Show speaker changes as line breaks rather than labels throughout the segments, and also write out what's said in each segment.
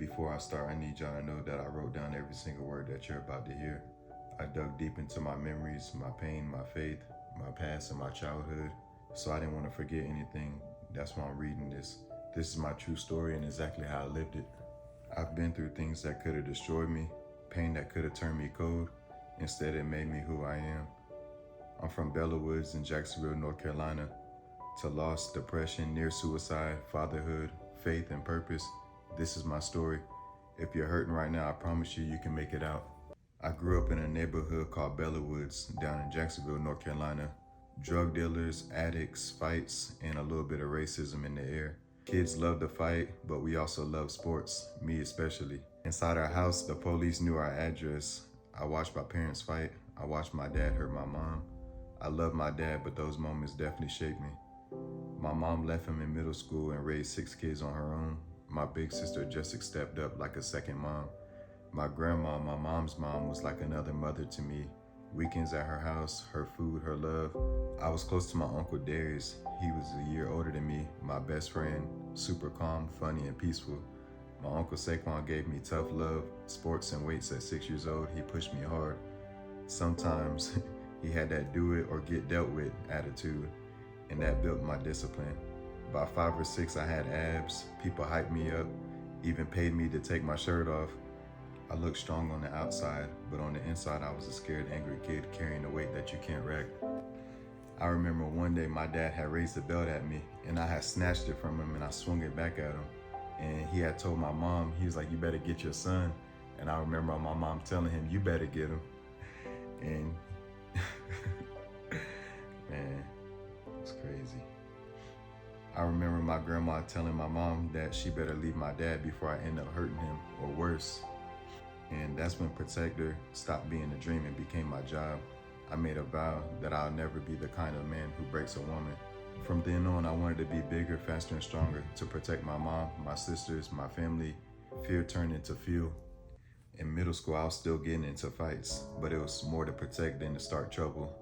Before I start, I need y'all to know that I wrote down every single word that you're about to hear. I dug deep into my memories, my pain, my faith, my past, and my childhood, so I didn't want to forget anything. That's why I'm reading this. This is my true story and exactly how I lived it. I've been through things that could have destroyed me, pain that could have turned me cold. Instead, it made me who I am. I'm from Bellawoods in Jacksonville, North Carolina. To loss, depression, near suicide, fatherhood, faith, and purpose, this is my story. If you're hurting right now, I promise you, you can make it out. I grew up in a neighborhood called Bellawoods down in Jacksonville, North Carolina. Drug dealers, addicts, fights, and a little bit of racism in the air. Kids love to fight, but we also love sports, me especially. Inside our house, the police knew our address. I watched my parents fight. I watched my dad hurt my mom. I love my dad, but those moments definitely shaped me. My mom left him in middle school and raised 6 kids on her own. My big sister Jessica stepped up like a second mom. My grandma, my mom's mom, was like another mother to me. Weekends at her house, her food, her love. I was close to my Uncle Darius. He was a year older than me, my best friend, super calm, funny, and peaceful. My Uncle Saquan gave me tough love, sports and weights at 6 years old. He pushed me hard. Sometimes he had that do it or get dealt with attitude, and that built my discipline. By 5 or 6, I had abs. People hyped me up, even paid me to take my shirt off. I looked strong on the outside, but on the inside, I was a scared, angry kid carrying a weight that you can't wreck. I remember one day my dad had raised the belt at me, and I had snatched it from him and I swung it back at him. And he had told my mom, he was like, "You better get your son." And I remember my mom telling him, "You better get him." And man, it's crazy. I remember my grandma telling my mom that she better leave my dad before I end up hurting him or worse. And that's when protector stopped being a dream and became my job. I made a vow that I'll never be the kind of man who breaks a woman. From then on, I wanted to be bigger, faster, and stronger to protect my mom, my sisters, my family. Fear turned into fuel. In middle school, I was still getting into fights, but it was more to protect than to start trouble.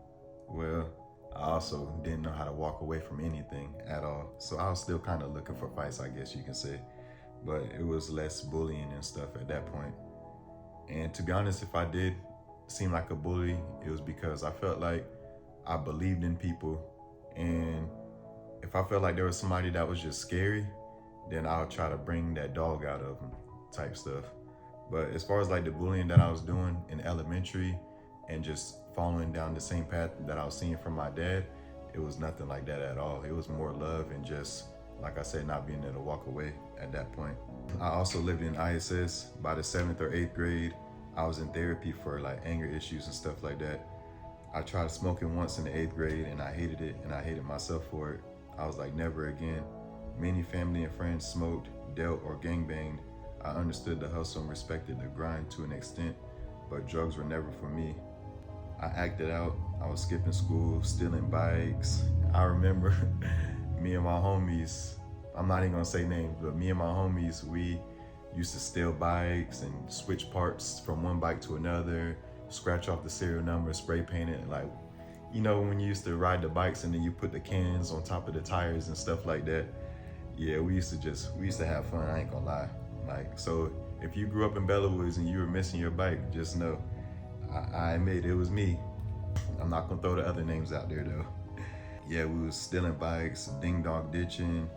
Well, I also didn't know how to walk away from anything at all, so I was still kind of looking for fights, I guess you can say. But it was less bullying and stuff at that point. And to be honest, if I did seem like a bully, it was because I felt like I believed in people, and if I felt like there was somebody that was just scary, then I'll try to bring that dog out of them type stuff. But as far as like the bullying that I was doing in elementary and just following down the same path that I was seeing from my dad, it was nothing like that at all. It was more love and just, like I said, not being able to walk away at that point. I also lived in ISS. By the 7th or 8th grade, I was in therapy for like anger issues and stuff like that. I tried smoking once in the 8th grade and I hated it, and I hated myself for it. I was like, never again. Many family and friends smoked, dealt, or gangbanged. I understood the hustle and respected the grind to an extent, but drugs were never for me. I acted out. I was skipping school, stealing bikes. I remember me and my homies, I'm not even gonna say names, but me and my homies, we used to steal bikes and switch parts from one bike to another, scratch off the serial number, spray paint it. Like, you know, when you used to ride the bikes and then you put the cans on top of the tires and stuff like that. Yeah, we used to have fun, I ain't gonna lie. Like, so if you grew up in Bellawoods and you were missing your bike, just know, I admit it was me. I'm not gonna throw the other names out there though. Yeah, we was stealing bikes, ding dong ditching.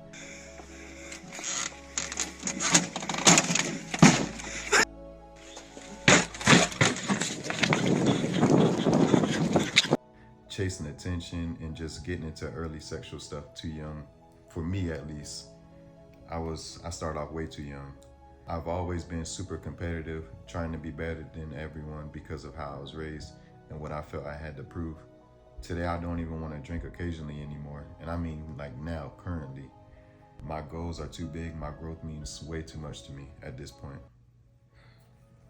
Chasing attention and just getting into early sexual stuff too young. For me at least, I started off way too young. I've always been super competitive, trying to be better than everyone because of how I was raised and what I felt I had to prove. Today, I don't even want to drink occasionally anymore. And I mean like now, currently. My goals are too big. My growth means way too much to me at this point.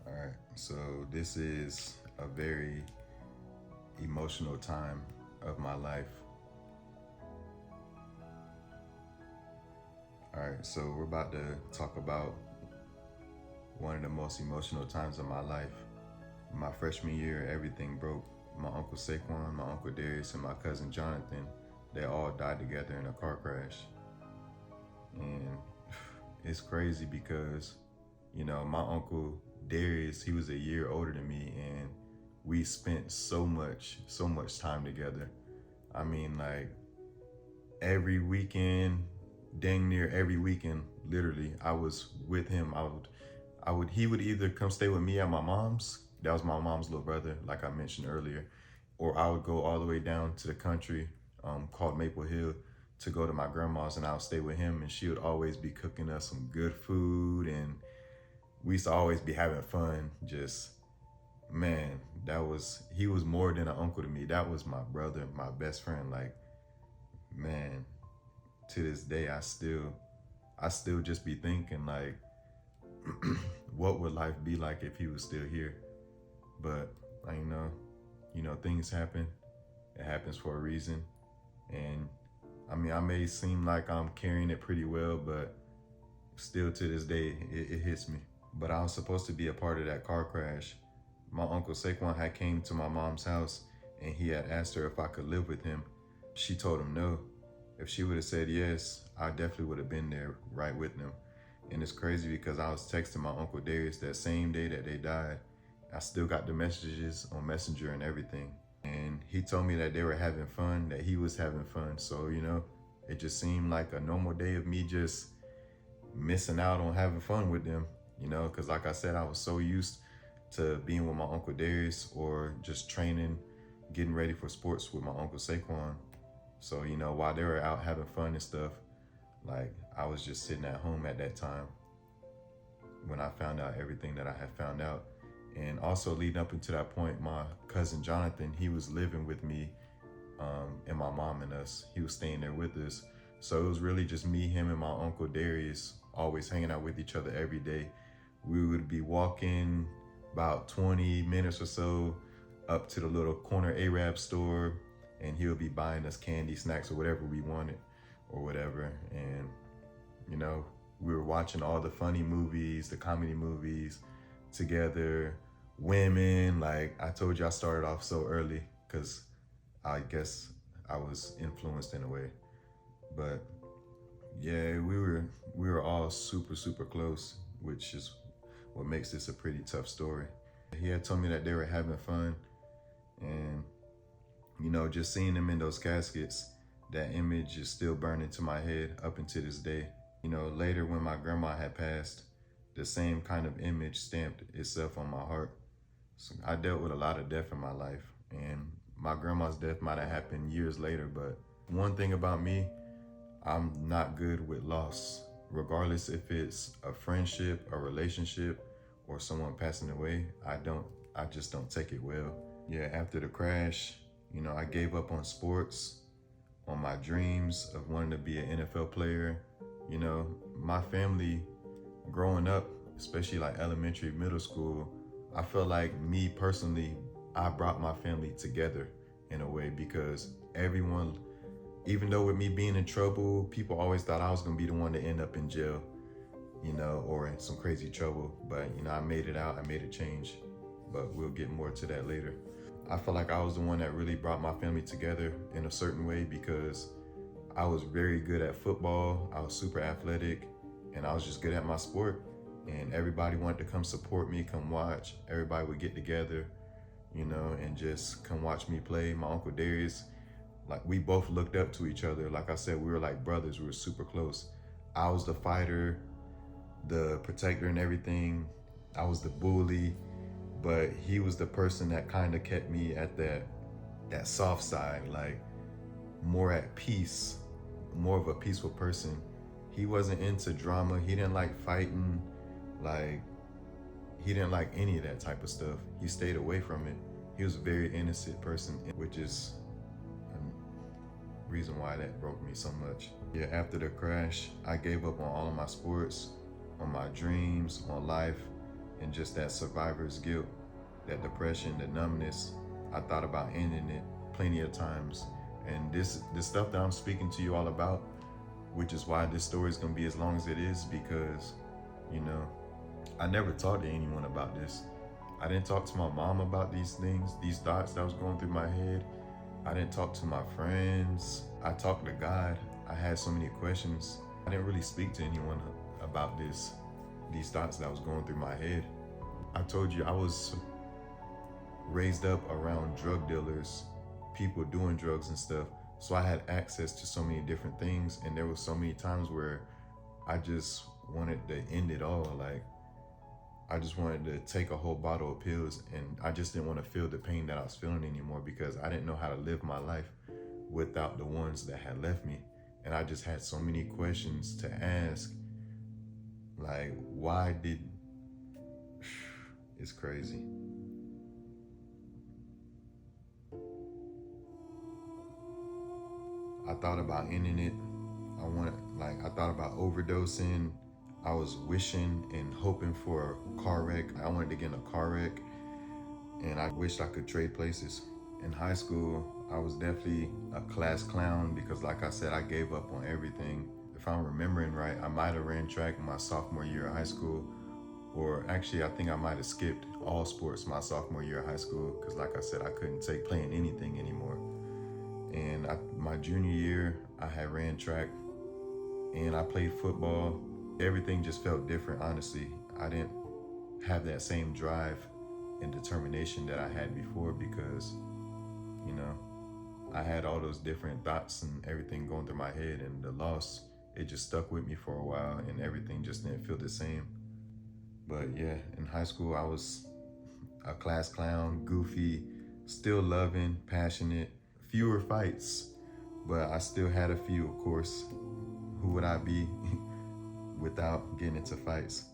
All right, so this is a very emotional time of my life. All right, so we're about to talk about one of the most emotional times of my life. My freshman year, everything broke. My Uncle Saquan, my Uncle Darius, and my cousin Jonathan, they all died together in a car crash. And it's crazy because My uncle Darius, he was a year older than me, and we spent so much time together. I mean, like every weekend, dang near every weekend, literally, I was with him. He would either come stay with me at my mom's. That was my mom's little brother, like I mentioned earlier, or I would go all the way down to the country, called Maple Hill, to go to my grandma's, and I would stay with him, and she would always be cooking us some good food, and we used to always be having fun. Just, man, he was more than an uncle to me. That was my brother, my best friend. Like, man, to this day, I still just be thinking like, what would life be like if he was still here? But I things happen. It happens for a reason. And I mean, I may seem like I'm carrying it pretty well, but still to this day, it hits me. But I was supposed to be a part of that car crash. My uncle Saquan had came to my mom's house, and he had asked her if I could live with him. She told him no. If she would have said yes, I definitely would have been there right with them. And it's crazy because I was texting my uncle Darius that same day that they died. I still got the messages on Messenger and everything. And he told me that they were having fun, that he was having fun. So, it just seemed like a normal day of me just missing out on having fun with them, because like I said, I was so used to being with my uncle Darius or just training, getting ready for sports with my uncle Saquan. So, while they were out having fun and stuff, like I was just sitting at home at that time when I found out everything that I had found out. And also leading up into that point, my cousin Jonathan, he was living with me and my mom and us. He was staying there with us. So it was really just me, him, and my uncle Darius always hanging out with each other every day. We would be walking about 20 minutes or so up to the little corner Arab store, and he would be buying us candy, snacks, or whatever we wanted or whatever. And, we were watching all the funny movies, the comedy movies together. Women, like I told you, I started off so early because I guess I was influenced in a way. But yeah, we were all super close, which is what makes this a pretty tough story. He had told me that they were having fun, and just seeing them in those caskets, that image is still burned into my head up until this day. Later when my grandma had passed, the same kind of image stamped itself on my heart. So I dealt with a lot of death in my life, and my grandma's death might have happened years later, but one thing about me, I'm not good with loss. Regardless if it's a friendship, a relationship, or someone passing away, I just don't take it well. Yeah, after the crash, I gave up on sports, on my dreams of wanting to be an NFL player. My family growing up, especially like elementary, middle school, I feel like me personally, I brought my family together in a way because everyone, even though with me being in trouble, people always thought I was gonna be the one to end up in jail, or in some crazy trouble. But, I made it out, I made a change, but we'll get more to that later. I feel like I was the one that really brought my family together in a certain way because I was very good at football. I was super athletic, and I was just good at my sport. And everybody wanted to come support me, come watch. Everybody would get together, and just come watch me play. My uncle Darius, like we both looked up to each other. Like I said, we were like brothers. We were super close. I was the fighter, the protector and everything. I was the bully, but he was the person that kind of kept me at that soft side, like more at peace, more of a peaceful person. He wasn't into drama. He didn't like fighting. Like, he didn't like any of that type of stuff. He stayed away from it. He was a very innocent person, which is a reason why that broke me so much. Yeah, after the crash, I gave up on all of my sports, on my dreams, on life, and just that survivor's guilt, that depression, the numbness. I thought about ending it plenty of times. And this stuff that I'm speaking to you all about, which is why this story is gonna be as long as it is, because, I never talked to anyone about this. I didn't talk to my mom about these things, these thoughts that was going through my head. I didn't talk to my friends. I talked to God. I had so many questions. I didn't really speak to anyone about this, these thoughts that was going through my head. I told you I was raised up around drug dealers, people doing drugs and stuff. So I had access to so many different things, and there was so many times where I just wanted to end it all. Like, I just wanted to take a whole bottle of pills, and I just didn't want to feel the pain that I was feeling anymore, because I didn't know how to live my life without the ones that had left me. And I just had so many questions to ask. Like, why did... It's crazy. I thought about ending it. I thought about overdosing. I was wishing and hoping for a car wreck. I wanted to get in a car wreck, and I wished I could trade places. In high school, I was definitely a class clown because, like I said, I gave up on everything. If I'm remembering right, I might have ran track my sophomore year of high school, or actually I think I might have skipped all sports my sophomore year of high school because, like I said, I couldn't take playing anything anymore. And my junior year, I had ran track and I played football. Everything just felt different, honestly. I didn't have that same drive and determination that I had before because, you know, I had all those different thoughts and everything going through my head, and the loss, it just stuck with me for a while, and everything just didn't feel the same. But yeah, in high school, I was a class clown, goofy, still loving, passionate, fewer fights, but I still had a few, of course. Who would I be without getting into fights?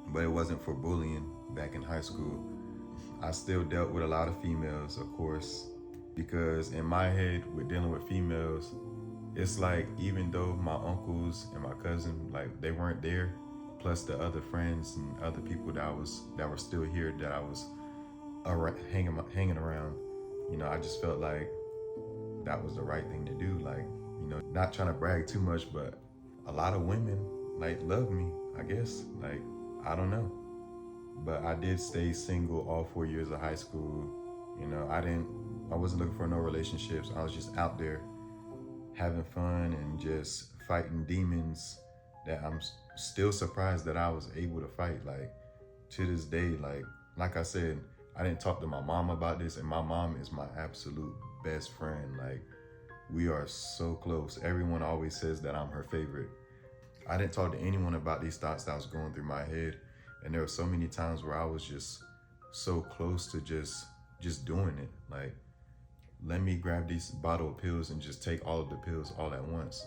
But it wasn't for bullying back in high school. I still dealt with a lot of females, of course, because in my head, with dealing with females, it's like, even though my uncles and my cousin, like, they weren't there, plus the other friends and other people that were still here that I was hanging around, you know, I just felt like that was the right thing to do. Like, you know, not trying to brag too much, but a lot of women, like, love me, I guess. Like, I don't know. But I did stay single all 4 years of high school. You know, I wasn't looking for no relationships. I was just out there having fun and just fighting demons that I'm still surprised that I was able to fight. Like, to this day, like I said, I didn't talk to my mom about this, and my mom is my absolute best friend. Like, we are so close. Everyone always says that I'm her favorite. I didn't talk to anyone about these thoughts that was going through my head. And there were so many times where I was just so close to just doing it. Like, let me grab these bottle of pills and just take all of the pills all at once.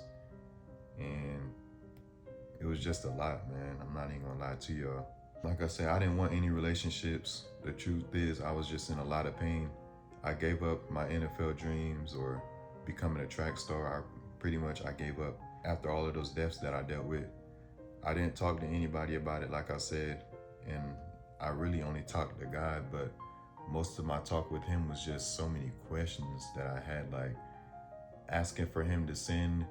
And it was just a lot, man. I'm not even gonna lie to y'all. Like I said, I didn't want any relationships. The truth is, I was just in a lot of pain. I gave up my NFL dreams or becoming a track star. I gave up after all of those deaths that I dealt with. I didn't talk to anybody about it, like I said, and I really only talked to God, but most of my talk with him was just so many questions that I had, like asking for him to send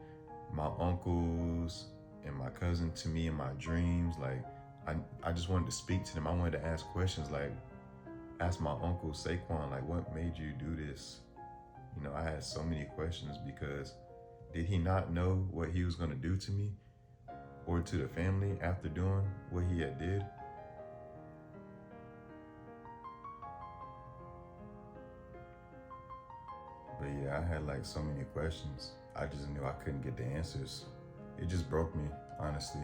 my uncles and my cousin to me in my dreams. Like, I just wanted to speak to them. I wanted to ask questions, like ask my uncle Saquan, like, what made you do this? You know, I had so many questions because did he not know what he was gonna do to me or to the family after doing what he had did? But yeah, I had like so many questions. I just knew I couldn't get the answers. It just broke me, honestly.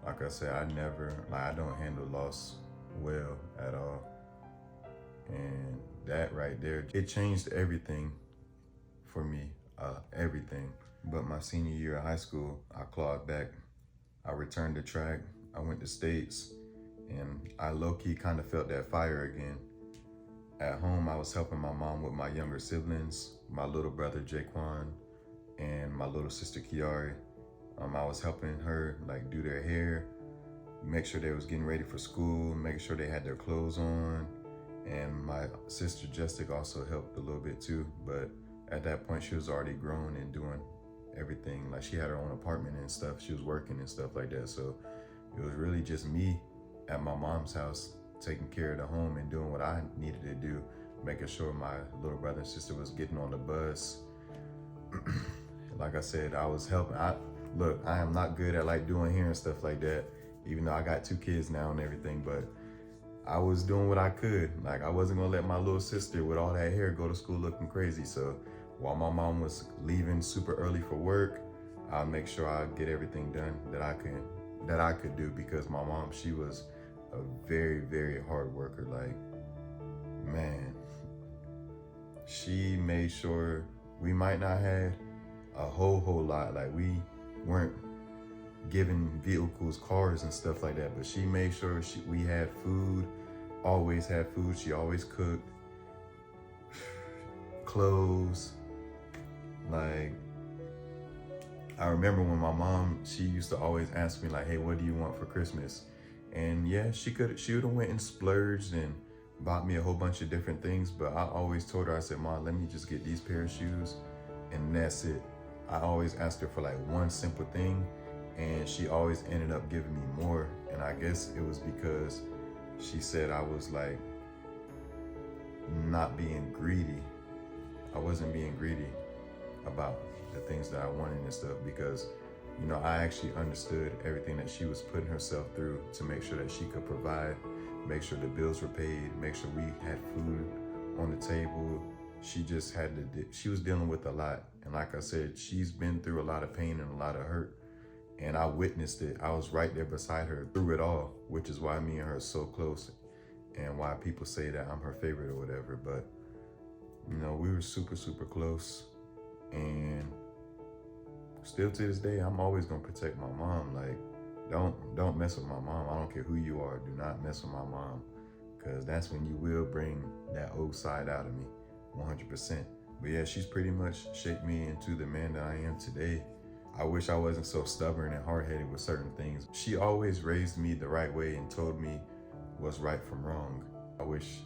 Like I said, I don't handle loss well at all. And that right there, it changed everything for me, everything. But my senior year of high school, I clawed back. I returned to track. I went to states, and I low-key kind of felt that fire again. At home, I was helping my mom with my younger siblings, my little brother Jaquan, and my little sister Kiari. I was helping her like do their hair, make sure they was getting ready for school, making sure they had their clothes on. And my sister Jessica also helped a little bit too, but at that point she was already grown and doing everything. Like, she had her own apartment and stuff. She was working and stuff like that. So it was really just me at my mom's house, taking care of the home and doing what I needed to do, making sure my little brother and sister was getting on the bus. Like I said, I was helping. I am not good at like doing hair and stuff like that. even though I got 2 kids now and everything, but I was doing what I could. Like, I wasn't gonna let my little sister with all that hair go to school looking crazy. So while my mom was leaving super early for work, I'll make sure I get everything done that I could do, because my mom, she was a very, very hard worker. Like, man, she made sure we might not have a whole lot. Like, we weren't given vehicles, cars and stuff like that, but she made sure we had food, always had food. She always cooked, clothes. Like, I remember when my mom, she used to always ask me like, hey, what do you want for Christmas? And yeah, she would have went and splurged and bought me a whole bunch of different things, but I always told her, I said, Mom, let me just get these pair of shoes and that's it. I always asked her for like one simple thing, and she always ended up giving me more. And I guess it was because she said I was like not being greedy. I wasn't being greedy about the things that I wanted and stuff, because, you know, I actually understood everything that she was putting herself through to make sure that she could provide, make sure the bills were paid, make sure we had food on the table. She just had to, she was dealing with a lot. And like I said, she's been through a lot of pain and a lot of hurt. And I witnessed it. I was right there beside her through it all, which is why me and her are so close and why people say that I'm her favorite or whatever. But, you know, we were super, super close. And still to this day, I'm always gonna protect my mom. Like, don't mess with my mom. I don't care who you are. Do not mess with my mom, because that's when you will bring that old side out of me, 100%. But yeah, she's pretty much shaped me into the man that I am today. I wish I wasn't so stubborn and hard-headed with certain things. She always raised me the right way and told me what's right from wrong. I wish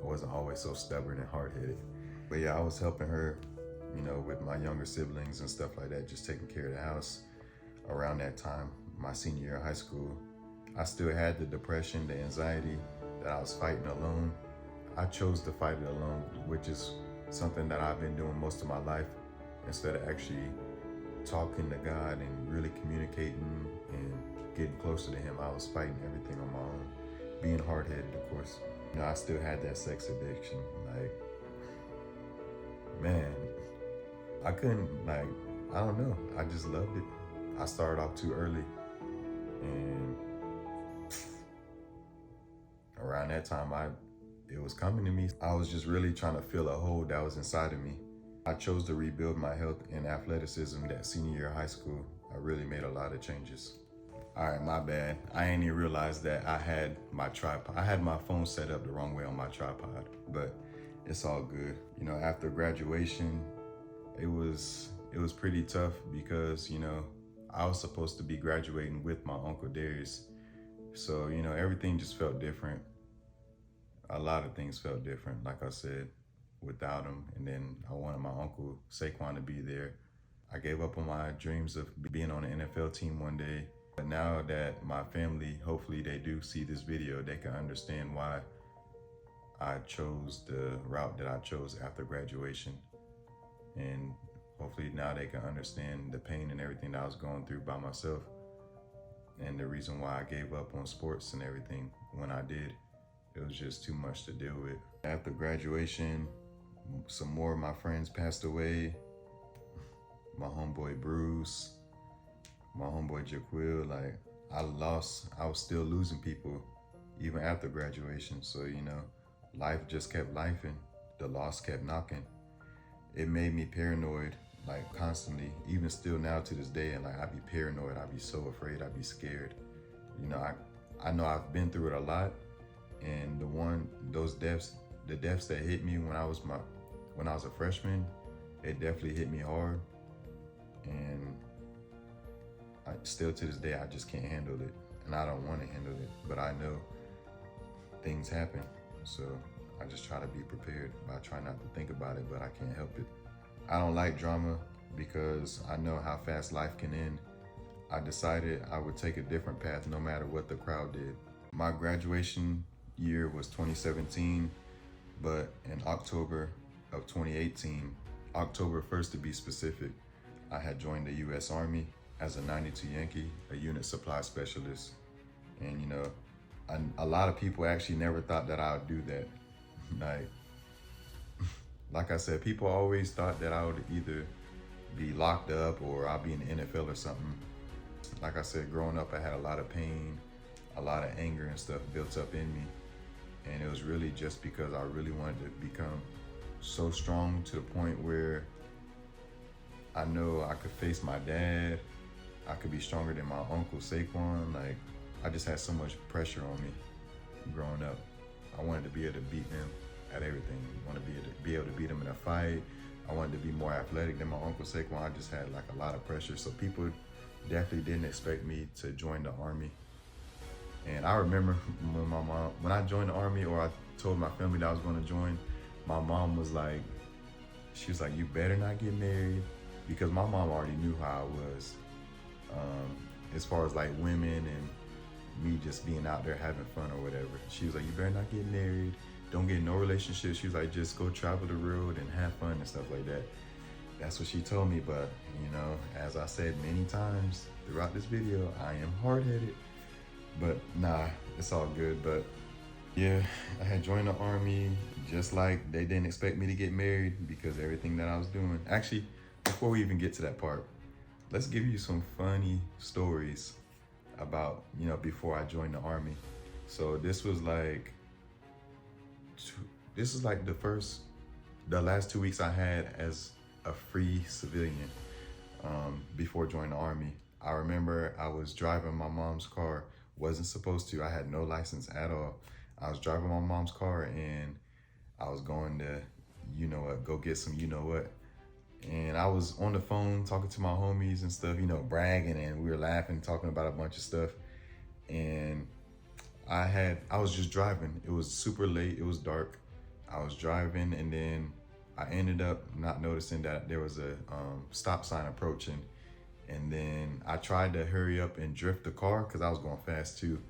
I wasn't always so stubborn and hard-headed. But yeah, I was helping her, you know, with my younger siblings and stuff like that, just taking care of the house around that time, my senior year of high school. I still had the depression, the anxiety that I was fighting alone. I chose to fight it alone, which is something that I've been doing most of my life. Instead of actually talking to God and really communicating and getting closer to Him, I was fighting everything on my own, being hard-headed, of course. You know, I still had that sex addiction. Like, man, I couldn't, like, I don't know. I just loved it. I started off too early. And around that time, it was coming to me. I was just really trying to fill a hole that was inside of me. I chose to rebuild my health and athleticism that senior year of high school. I really made a lot of changes. All right, my bad. I ain't even realized that I had my tripod. I had my phone set up the wrong way on my tripod, but it's all good. You know, after graduation, it was pretty tough because, you know, I was supposed to be graduating with my Uncle Darius. So, you know, everything just felt different. A lot of things felt different, like I said, without him. And then I wanted my uncle Saquan to be there. I gave up on my dreams of being on an NFL team one day. But now that my family, hopefully they do see this video, they can understand why I chose the route that I chose after graduation. And hopefully now they can understand the pain and everything that I was going through by myself, and the reason why I gave up on sports and everything when I did. It was just too much to deal with. After graduation, some more of my friends passed away. My homeboy Bruce, my homeboy Jaquil, like I was still losing people even after graduation. So, you know, life just kept lifing. The loss kept knocking. It made me paranoid, like constantly, even still now to this day. And like, I'd be paranoid, I'd be so afraid, I'd be scared. You know, I know I've been through it a lot. And the deaths that hit me when I was a freshman, it definitely hit me hard. And still to this day, I just can't handle it. And I don't want to handle it, but I know things happen. So I just try to be prepared by trying not to think about it, but I can't help it. I don't like drama because I know how fast life can end. I decided I would take a different path no matter what the crowd did. My graduation year was 2017, but in October of 2018, October 1st to be specific, I had joined the U.S. Army as a 92 Yankee, a unit supply specialist. And a lot of people actually never thought that I would do that. Like, like I said, people always thought that I would either be locked up or I'll be in the NFL or something. Like I said, growing up, I had a lot of pain, a lot of anger and stuff built up in me. And it was really just because I really wanted to become so strong to the point where I know I could face my dad. I could be stronger than my uncle Saquan. Like, I just had so much pressure on me growing up. I wanted to be able to beat him at everything. I wanted to be able to beat him in a fight. I wanted to be more athletic than my uncle Saquan. I just had like a lot of pressure. So people definitely didn't expect me to join the Army. And I remember when I joined the Army, or I told my family that I was going to join, my mom was like, she was like, you better not get married, because my mom already knew how I was, as far as like women and me just being out there having fun or whatever. She was like, you better not get married, don't get in no relationship. She was like, just go travel the road and have fun and stuff like that. That's what she told me. But as I said many times throughout this video, I am hard-headed. But nah, it's all good. But yeah, I had joined the Army just like they didn't expect me to get married because of everything that I was doing. Actually, before we even get to that part, let's give you some funny stories about, before I joined the Army. So this was like the last 2 weeks I had as a free civilian before joining the Army. I remember I was driving my mom's car. Wasn't supposed to. I had no license at all. I was driving my mom's car and I was going to, go get some what. And I was on the phone talking to my homies and stuff, bragging, and we were laughing, talking about a bunch of stuff. And I was just driving. It was super late. It was dark. I was driving, and then I ended up not noticing that there was a stop sign approaching. And then I tried to hurry up and drift the car because I was going fast too.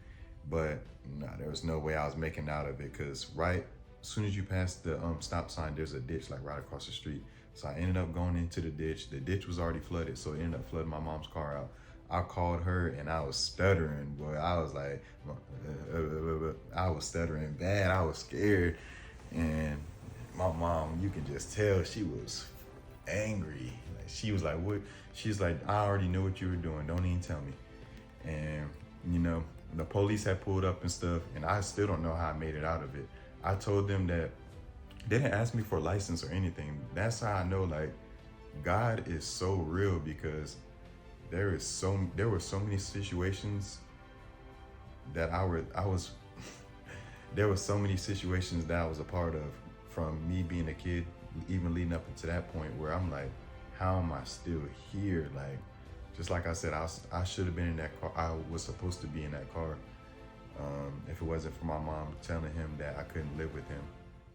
But no, there was no way I was making out of it, because right as soon as you pass the stop sign, there's a ditch like right across the street. So I ended up going into the ditch. The ditch was already flooded, so it ended up flooding my mom's car out. I called her and I was stuttering, boy. I was like, I was stuttering bad. I was scared. And my mom, you can just tell she was angry. Like, she was like, what? She's like, I already know what you were doing. Don't even tell me. And, the police had pulled up and stuff, and I still don't know how I made it out of it. I told them that they didn't ask me for a license or anything. That's how I know, like, God is so real, because there were so many situations that there were so many situations that I was a part of, from me being a kid, even leading up to that point, where I'm like, how am I still here? Like, just like I said, I should have been in that car. I was supposed to be in that car. If it wasn't for my mom telling him that I couldn't live with him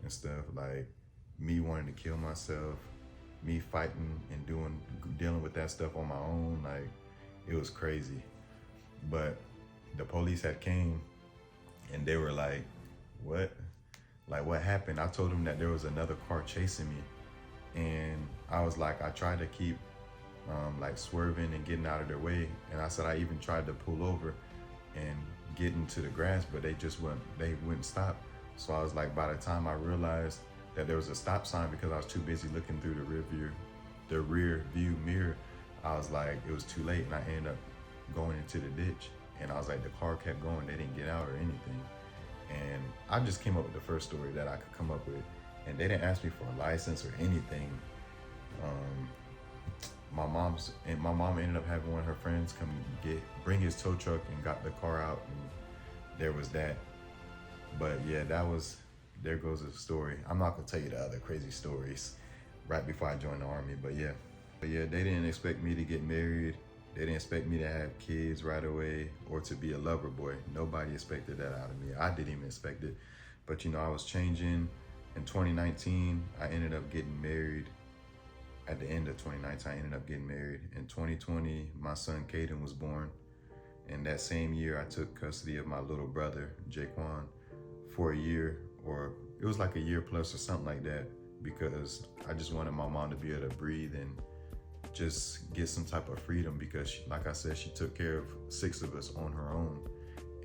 and stuff, like me wanting to kill myself, me fighting and dealing with that stuff on my own, like, it was crazy. But the police had came and they were like, what? Like, what happened? I told them that there was another car chasing me. And I was like, I tried to keep like swerving and getting out of their way. And I said, I even tried to pull over and get into the grass, but they wouldn't stop. So I was like, by the time I realized that there was a stop sign, because I was too busy looking through the rear view mirror, I was like, it was too late, and I ended up going into the ditch. And I was like, the car kept going, they didn't get out or anything. And I just came up with the first story that I could come up with, and they didn't ask me for a license or anything. My mom ended up having one of her friends come bring his tow truck and got the car out, and there was that. But yeah, there goes the story. I'm not gonna tell you the other crazy stories right before I joined the Army, but yeah, they didn't expect me to get married. They didn't expect me to have kids right away or to be a lover boy. Nobody expected that out of me. I didn't even expect it. But I was changing. In 2019, I ended up getting married. At the end of 2019, I ended up getting married. In 2020, my son Caden was born. And that same year, I took custody of my little brother, Saquan, for a year, or it was like a year plus or something like that, because I just wanted my mom to be able to breathe and just get some type of freedom, because like I said, she took care of 6 of us on her own.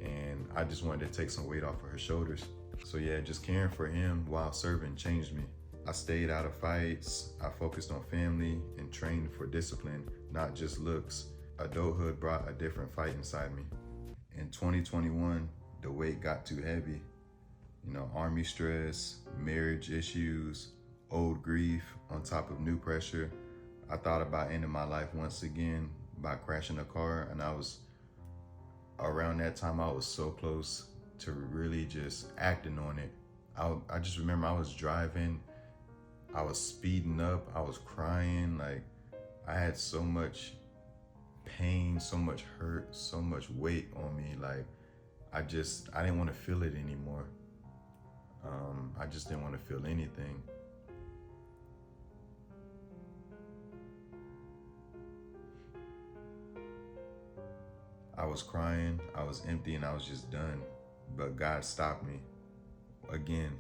and I just wanted to take some weight off of her shoulders. So yeah, just caring for him while serving changed me. I stayed out of fights, I focused on family, and trained for discipline, not just looks. Adulthood brought a different fight inside me. In 2021, the weight got too heavy. Army stress, marriage issues, old grief on top of new pressure. I thought about ending my life once again by crashing a car, and around that time, I was so close to really just acting on it. I just remember I was driving, I was speeding up, I was crying. Like, I had so much pain, so much hurt, so much weight on me. Like, I didn't want to feel it anymore. I just didn't want to feel anything. I was crying, I was empty, and I was just done. But God stopped me again.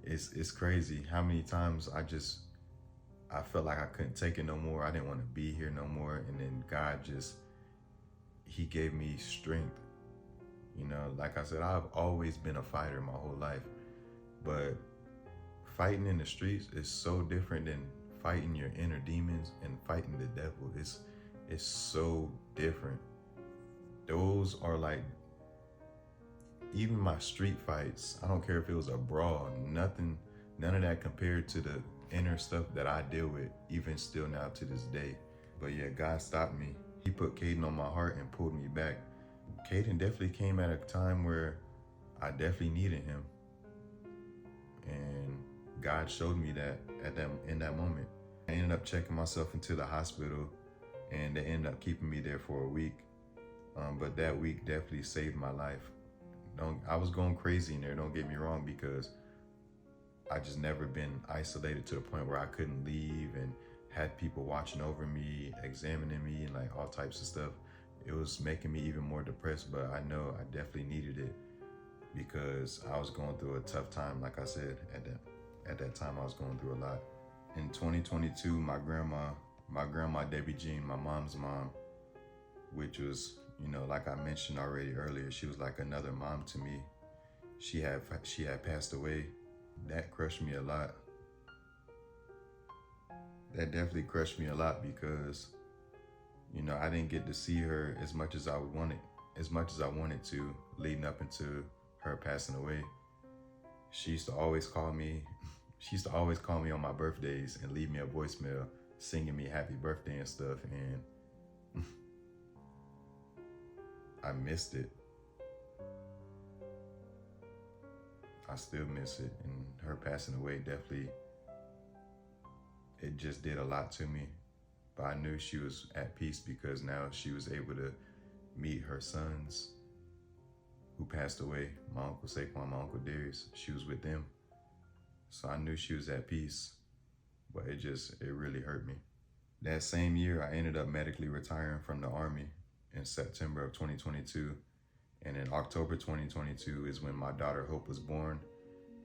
It's crazy how many times I felt like I couldn't take it no more. I didn't want to be here no more. And then God he gave me strength. Like I said, I've always been a fighter my whole life, but fighting in the streets is so different than fighting your inner demons and fighting the devil. It's so different. Those are like, even my street fights, I don't care if it was a brawl, none of that compared to the inner stuff that I deal with, even still now to this day. But yeah, God stopped me. He put Caden on my heart and pulled me back. Caden definitely came at a time where I definitely needed him. And God showed me that in that moment. I ended up checking myself into the hospital, and they ended up keeping me there for a week. But that week definitely saved my life. I was going crazy in there, don't get me wrong, because I just never been isolated to the point where I couldn't leave and had people watching over me, examining me, and like all types of stuff. It was making me even more depressed, but I know I definitely needed it because I was going through a tough time. Like I said, at that time I was going through a lot. In 2022, my grandma Debbie Jean, my mom's mom, which was, like I mentioned already earlier, she was like another mom to me. She had passed away. That crushed me a lot. That definitely crushed me a lot because, I didn't get to see her as much as I wanted to leading up into her passing away. She used to always call me on my birthdays and leave me a voicemail singing me happy birthday and stuff, and I missed it. I still miss it, and her passing away definitely, it just did a lot to me. But I knew she was at peace because now she was able to meet her sons who passed away, my Uncle Saquan, my Uncle Darius. She was with them. So I knew she was at peace, but it really hurt me. That same year, I ended up medically retiring from the Army in September of 2022. And in October 2022 is when my daughter Hope was born.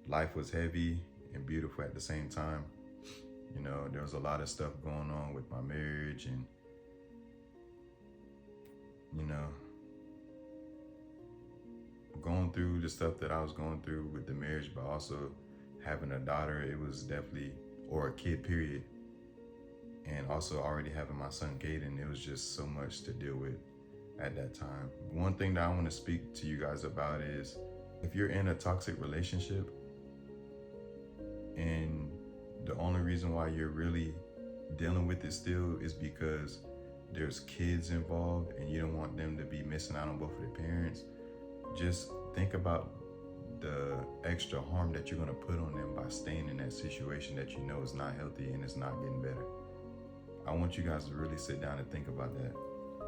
Life was heavy and beautiful at the same time. There was a lot of stuff going on with my marriage and, going through the stuff that I was going through with the marriage, but also having a daughter, it was definitely, or a kid, period. And also already having my son Caden, it was just so much to deal with at that time. One thing that I want to speak to you guys about is, if you're in a toxic relationship and the only reason why you're really dealing with it still is because there's kids involved and you don't want them to be missing out on both of their parents, just think about the extra harm that you're going to put on them by staying in that situation that is not healthy and it's not getting better. I want you guys to really sit down and think about that.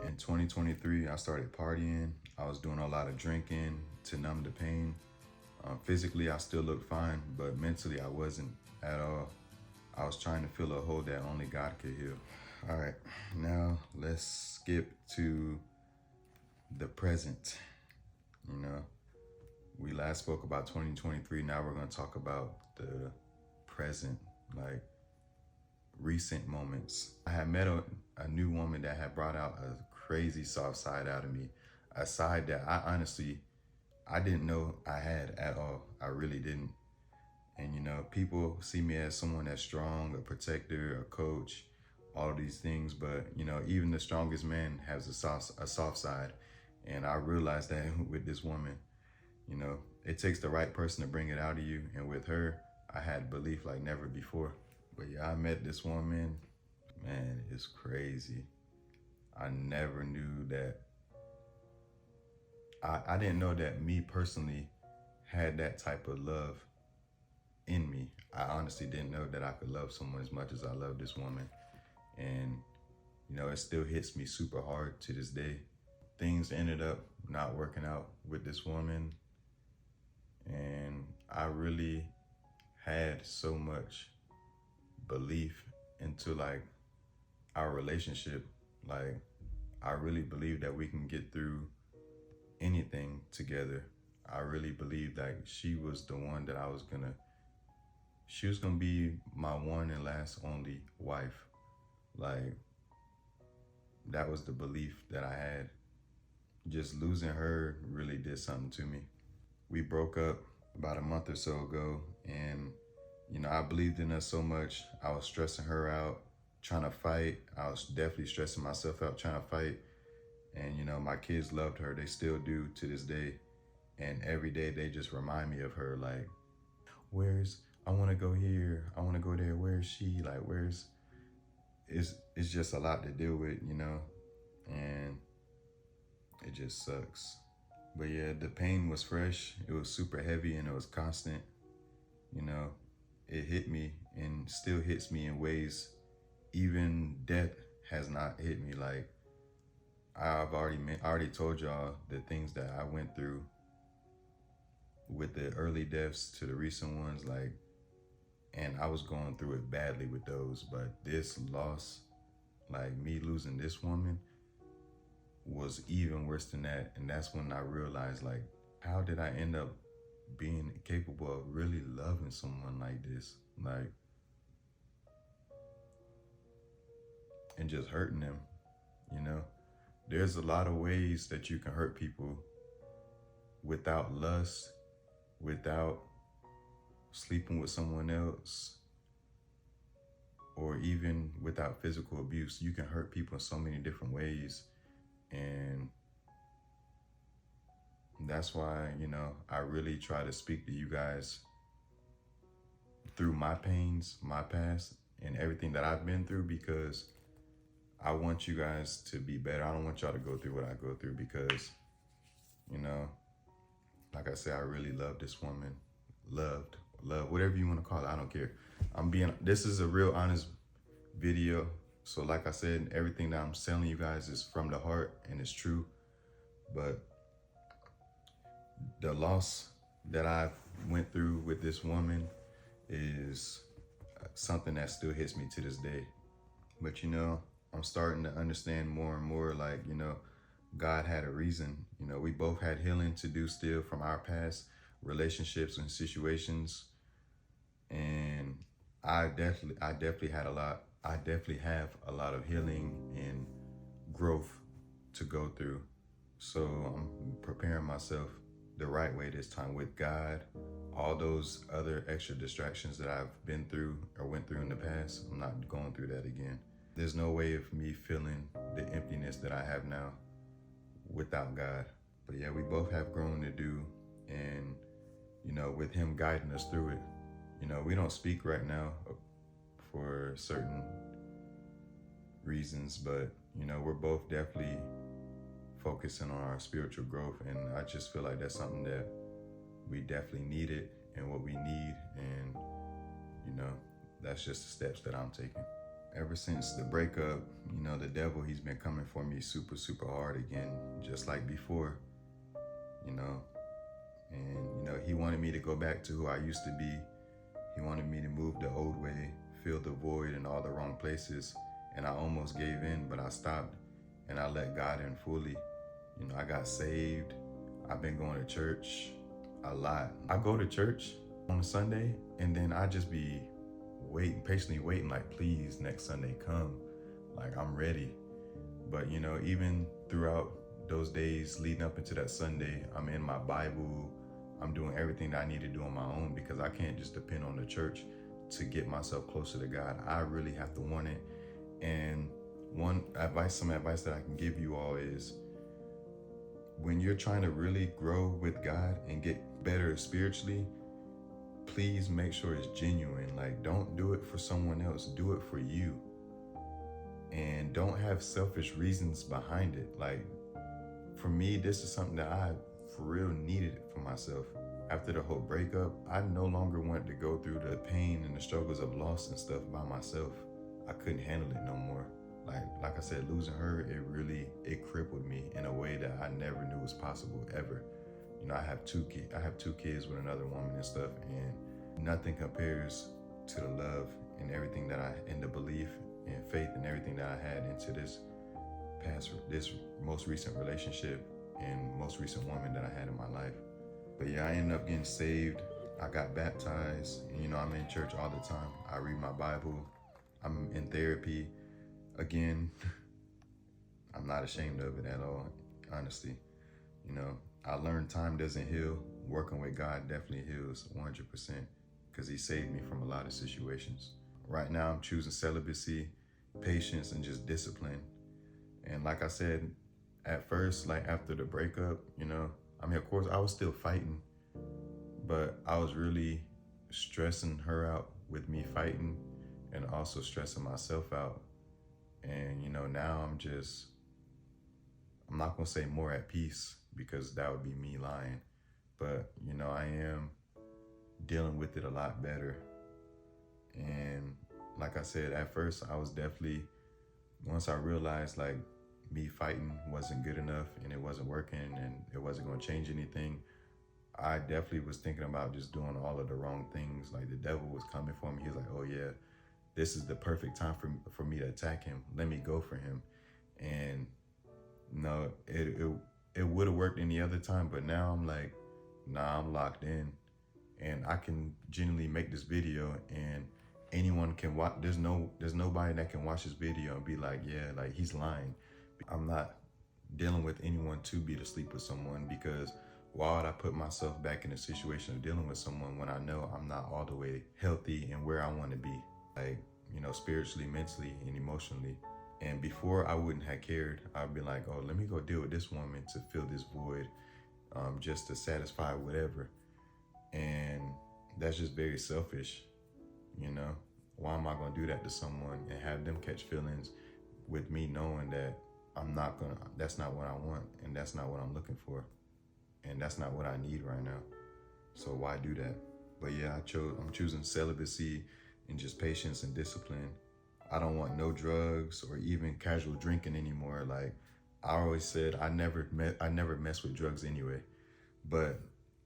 In 2023, I started partying. I was doing a lot of drinking to numb the pain. Physically, I still looked fine, but mentally, I wasn't at all. I was trying to fill a hole that only God could heal. All right, now let's skip to the present. We last spoke about 2023. Now we're going to talk about the present, like recent moments. I had met a new woman that had brought out a crazy soft side out of me. a side that I didn't know I had at all. I really didn't. And people see me as someone that's strong, a protector, a coach, all these things. But even the strongest man has a soft side. And I realized that with this woman, it takes the right person to bring it out of you. And with her, I had belief like never before. But yeah, I met this woman. Man, it's crazy. I never knew that. I didn't know that me personally had that type of love in me. I honestly didn't know that I could love someone as much as I love this woman. And, it still hits me super hard to this day. Things ended up not working out with this woman. And I really had so much belief into like our relationship. Like, I really believe that we can get through anything together. I really believed that she was the one that she was gonna be my one and last only wife. Like, that was the belief that I had. Just losing her really did something to me. We broke up about a month or so ago, and I believed in her so much. I was stressing her out, trying to fight. I was definitely stressing myself out trying to fight. And my kids loved her. They still do to this day. And every day they just remind me of her. Like, I want to go here. I want to go there. Where is she? Like, it's just a lot to deal with, and it just sucks. But yeah, the pain was fresh. It was super heavy and it was constant. It hit me and still hits me in ways even death has not hit me. Like, I already told y'all the things that I went through with the early deaths to the recent ones, like, and I was going through it badly with those. But this loss, like me losing this woman, was even worse than that. And that's when I realized, like, how did I end up being capable of really loving someone like this? Like, and just hurting them, There's a lot of ways that you can hurt people without lust, without sleeping with someone else, or even without physical abuse. You can hurt people in so many different ways. And that's why, I really try to speak to you guys through my pains, my past, and everything that I've been through, because I want you guys to be better. I don't want y'all to go through what I go through, because, like I said, I really love this woman. Love, whatever you want to call it. I don't care. This is a real honest video. So like I said, everything that I'm telling you guys is from the heart and it's true. But the loss that I went through with this woman is something that still hits me to this day. But I'm starting to understand more and more, like, God had a reason. We both had healing to do still from our past relationships and situations. And I definitely have a lot of healing and growth to go through. So I'm preparing myself the right way this time with God. All those other extra distractions that I've been through or went through in the past, I'm not going through that again. There's no way of me feeling the emptiness that I have now without God. But yeah, we both have growing to do, and with him guiding us through it. We don't speak right now for certain reasons, but we're both definitely focusing on our spiritual growth, and I just feel like that's something that we definitely needed and what we need, and that's just the steps that I'm taking. Ever since the breakup, the devil, he's been coming for me super, super hard again, just like before, and he wanted me to go back to who I used to be. He wanted me to move the old way, fill the void in all the wrong places, and I almost gave in, but I stopped and I let God in fully. I got saved. I've been going to church a lot. I go to church on a Sunday, and then I just be patiently waiting, like, please, next Sunday come. Like, I'm ready. But, even throughout those days leading up into that Sunday, I'm in my Bible. I'm doing everything that I need to do on my own because I can't just depend on the church to get myself closer to God. I really have to want it. And some advice that I can give you all is, when you're trying to really grow with God and get better spiritually, please make sure it's genuine. Like, don't do it for someone else, do it for you. And don't have selfish reasons behind it. Like, for me, this is something that I for real needed for myself. After the whole breakup, I no longer wanted to go through the pain and the struggles of loss and stuff by myself. I couldn't handle it no more. Like I said, losing her, it crippled me in a way that I never knew was possible ever. You know, I have two kids with another woman and stuff, and nothing compares to the love and everything and the belief and faith and everything that I had into this most recent relationship and most recent woman that I had in my life. But yeah, I ended up getting saved. I got baptized, and you know, I'm in church all the time. I read my Bible. I'm in therapy. Again, I'm not ashamed of it at all, honestly. You know, I learned time doesn't heal. Working with God definitely heals 100% because he saved me from a lot of situations. Right now, I'm choosing celibacy, patience, and just discipline. And like I said, at first, like after the breakup, you know, I mean, of course, I was still fighting, but I was really stressing her out with me fighting and also stressing myself out. And, you know, now I'm not gonna say more at peace because that would be me lying, but, you know, I am dealing with it a lot better. And like I said, at first I was definitely, once I realized like me fighting wasn't good enough and it wasn't working and it wasn't gonna change anything, I definitely was thinking about just doing all of the wrong things. Like the devil was coming for me. He was like, oh yeah, this is the perfect time for me to attack him. Let me go for him. And no, it would have worked any other time, but now I'm like, nah, I'm locked in, and I can genuinely make this video, and anyone can watch. There's nobody that can watch this video and be like, yeah, like he's lying. I'm not dealing with anyone to be to sleep with someone, because why would I put myself back in a situation of dealing with someone when I know I'm not all the way healthy and where I want to be, like, you know, spiritually, mentally, and emotionally. And before, I wouldn't have cared. I'd be like, oh, let me go deal with this woman to fill this void, just to satisfy whatever. And that's just very selfish, you know? Why am I gonna do that to someone and have them catch feelings with me knowing that that's not what I want, and that's not what I'm looking for, and that's not what I need right now. So why do that? But yeah, I'm choosing celibacy and just patience and discipline. I don't want no drugs or even casual drinking anymore. Like I always said, I never mess with drugs anyway, but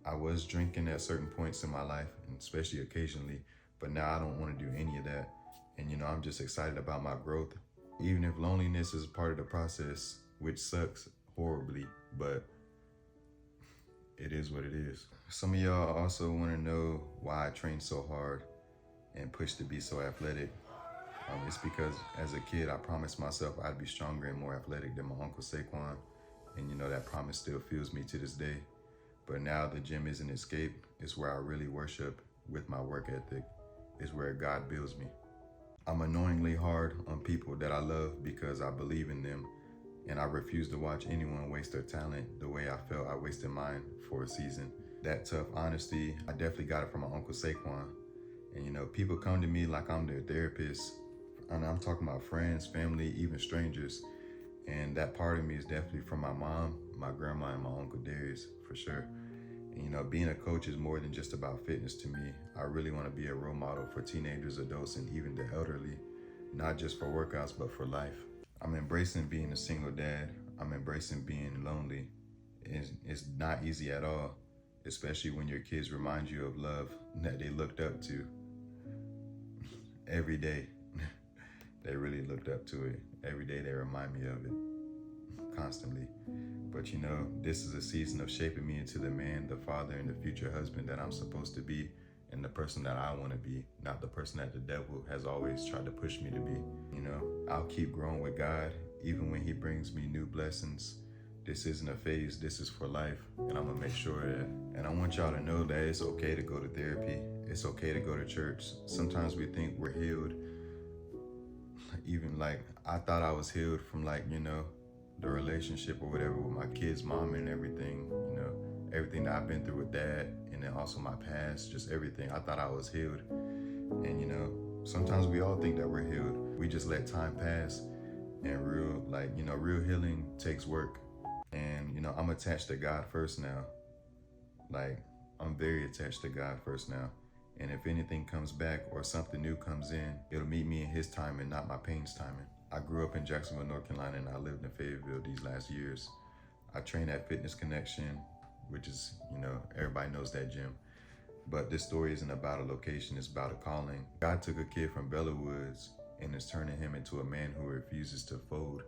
I was drinking at certain points in my life, and especially occasionally, but now I don't want to do any of that. And you know, I'm just excited about my growth, even if loneliness is part of the process, which sucks horribly, but it is what it is. Some of y'all also want to know why I train so hard and push to be so athletic. It's because as a kid, I promised myself I'd be stronger and more athletic than my uncle Saquan. And you know, that promise still fuels me to this day. But now the gym isn't an escape. It's where I really worship with my work ethic. It's where God builds me. I'm annoyingly hard on people that I love because I believe in them. And I refuse to watch anyone waste their talent the way I felt I wasted mine for a season. That tough honesty, I definitely got it from my uncle Saquan. And you know, people come to me like I'm their therapist. And I'm talking about friends, family, even strangers. And that part of me is definitely from my mom, my grandma, and my uncle Darius, for sure. And you know, being a coach is more than just about fitness to me. I really want to be a role model for teenagers, adults, and even the elderly, not just for workouts, but for life. I'm embracing being a single dad. I'm embracing being lonely. It's not easy at all, especially when your kids remind you of love that they looked up to every day. They really looked up to it. Every day they remind me of it, constantly. But you know, this is a season of shaping me into the man, the father, and the future husband that I'm supposed to be, and the person that I want to be, not the person that the devil has always tried to push me to be. You know, I'll keep growing with God, even when he brings me new blessings, This isn't a phase, this is for life. And I'm gonna make sure that, and I want y'all to know that it's okay to go to therapy. It's okay to go to church. Sometimes we think we're healed. Even like, I thought I was healed from like, the relationship or whatever with my kid's mom and everything, everything that I've been through with dad, and then also my past, just everything. I thought I was healed. And sometimes we all think that we're healed. We just let time pass, and real healing takes work. And I'm attached to God first now. Like, I'm very attached to God first now. And if anything comes back or something new comes in, it'll meet me in his time and not my pain's timing. I grew up in Jacksonville, North Carolina, and I lived in Fayetteville these last years. I trained at Fitness Connection, which is, everybody knows that gym. But this story isn't about a location, it's about a calling. God took a kid from Bellawoods and is turning him into a man who refuses to fold.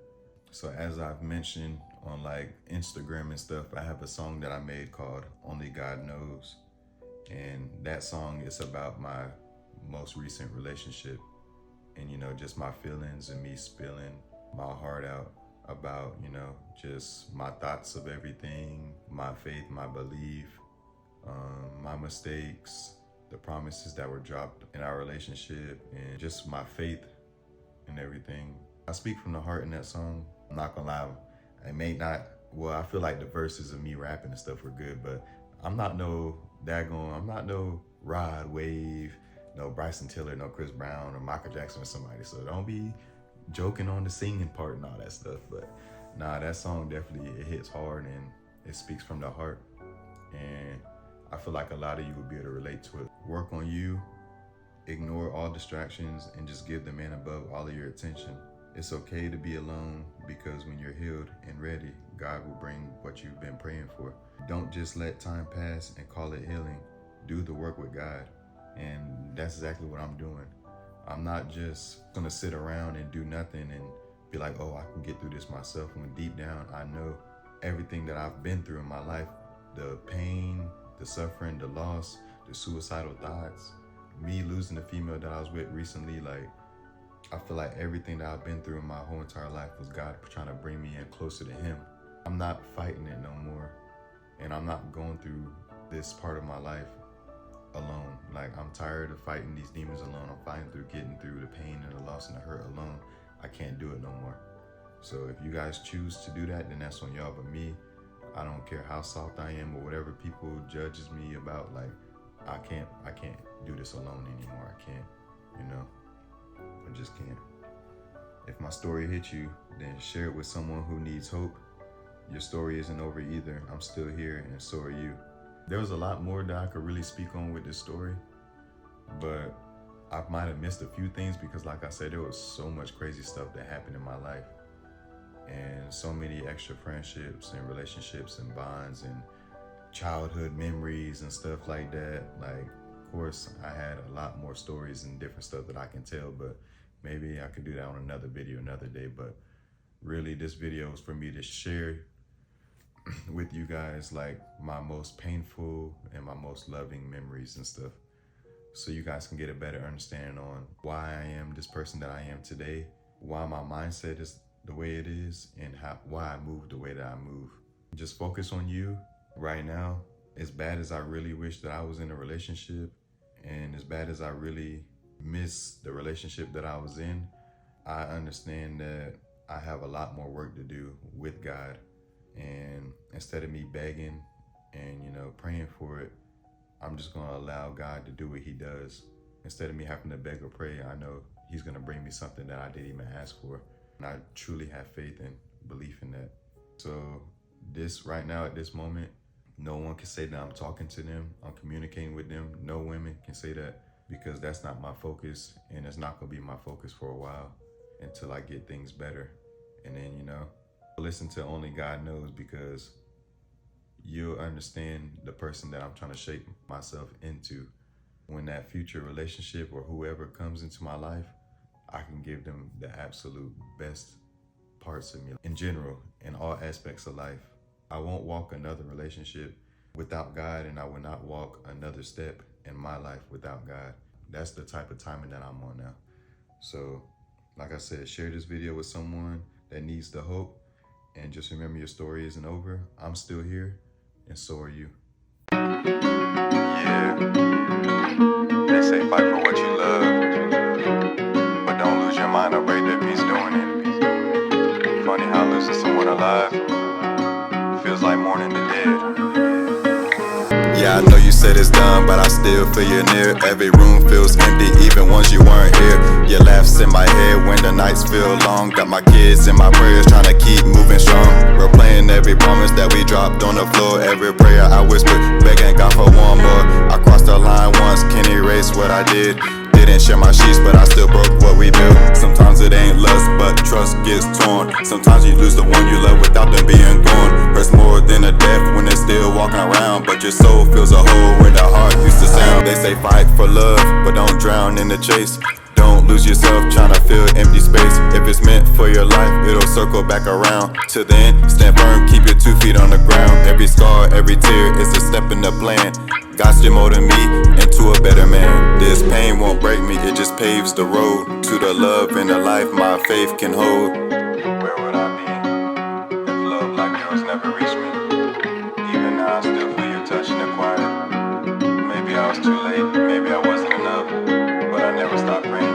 So as I've mentioned on like Instagram and stuff, I have a song that I made called Only God Knows. And that song is about my most recent relationship and, just my feelings and me spilling my heart out about, just my thoughts of everything, my faith, my belief, my mistakes, the promises that were dropped in our relationship, and just my faith and everything. I speak from the heart in that song. I'm not gonna lie, I feel like the verses of me rapping and stuff were good, but I'm not no Rod Wave, no Bryson Tiller, no Chris Brown or Michael Jackson or somebody. So don't be joking on the singing part and all that stuff. But nah, that song definitely, it hits hard and it speaks from the heart. And I feel like a lot of you will be able to relate to it. Work on you, ignore all distractions, and just give the man above all of your attention. It's okay to be alone, because when you're healed and ready, God will bring what you've been praying for. Don't just let time pass and call it healing. Do the work with God. And that's exactly what I'm doing. I'm not just gonna sit around and do nothing and be like, oh, I can get through this myself, when deep down I know everything that I've been through in my life, the pain, the suffering, the loss, the suicidal thoughts, me losing the female that I was with recently, like, I feel like everything that I've been through in my whole entire life was God trying to bring me in closer to him. I'm not fighting it no more. And I'm not going through this part of my life alone. Like, I'm tired of fighting these demons alone. I'm fighting through getting through the pain and the loss and the hurt alone. I can't do it no more. So if you guys choose to do that, then that's on y'all. But me, I don't care how soft I am or whatever people judges me about. Like, I can't do this alone anymore. I can't, I just can't. If my story hit you, then share it with someone who needs hope. Your story isn't over either. I'm still here, and so are you. There was a lot more that I could really speak on with this story, but I might have missed a few things because, like I said, there was so much crazy stuff that happened in my life, and so many extra friendships and relationships and bonds and childhood memories and stuff like that. Like, of course, I had a lot more stories and different stuff that I can tell, but maybe I could do that on another video another day. But really, this video is for me to share with you guys like my most painful and my most loving memories and stuff, so you guys can get a better understanding on why I am this person that I am today, why my mindset is the way it is, and why I move the way that I move. Just focus on you right now. As bad as I really wish that I was in a relationship, and as bad as I really miss the relationship that I was in, I understand that I have a lot more work to do with God. And instead of me begging and, praying for it, I'm just gonna allow God to do what he does. Instead of me having to beg or pray, I know he's gonna bring me something that I didn't even ask for. And I truly have faith and belief in that. So this right now, at this moment, no one can say that I'm talking to them, I'm communicating with them. No women can say that, because that's not my focus, and it's not gonna be my focus for a while until I get things better. And then, listen to Only God Knows, because you'll understand the person that I'm trying to shape myself into. When that future relationship or whoever comes into my life, I can give them the absolute best parts of me in general, in all aspects of life. I won't walk another relationship without God, and I will not walk another step in my life without God. That's the type of timing that I'm on now. So, like I said, share this video with someone that needs the hope, And just remember, your story isn't over. I'm still here, and so are you.
Yeah, they say fight for what you love, but don't lose your mind or break their peace doing it. Funny how losing someone alive feels like mourning the dead. Yeah, I know you said it's done, but I still feel you near. Every room feels empty, even once you weren't here. Your laughs in my head when the nights feel long. Got my kids in my prayers, trying to keep moving strong. Replaying every promise that we dropped on the floor. Every prayer I whispered, begging God for one more. I crossed the line once, can't erase what I did. Didn't share my sheets, but I still broke what we built. Sometimes it ain't lust, but trust gets torn. Sometimes you lose the one you love without them being gone. Hurts more than a death when they're still walking around, but your soul feels a hole where the heart used to sound. They say fight for love, but don't drown in the chase. Don't lose yourself trying to fill empty space. If it's meant for your life, it'll circle back around. Till then, stand firm, keep your 2 feet on the ground. Every scar, every tear is a step in the plan. God still molding me into a better man. This pain won't break me, it just paves the road to the love and the life my faith can hold. Where would I be if love like yours never reached me? Even now I still feel your touch in the quiet. Maybe I was too late, maybe I wasn't enough, but I never stopped praying.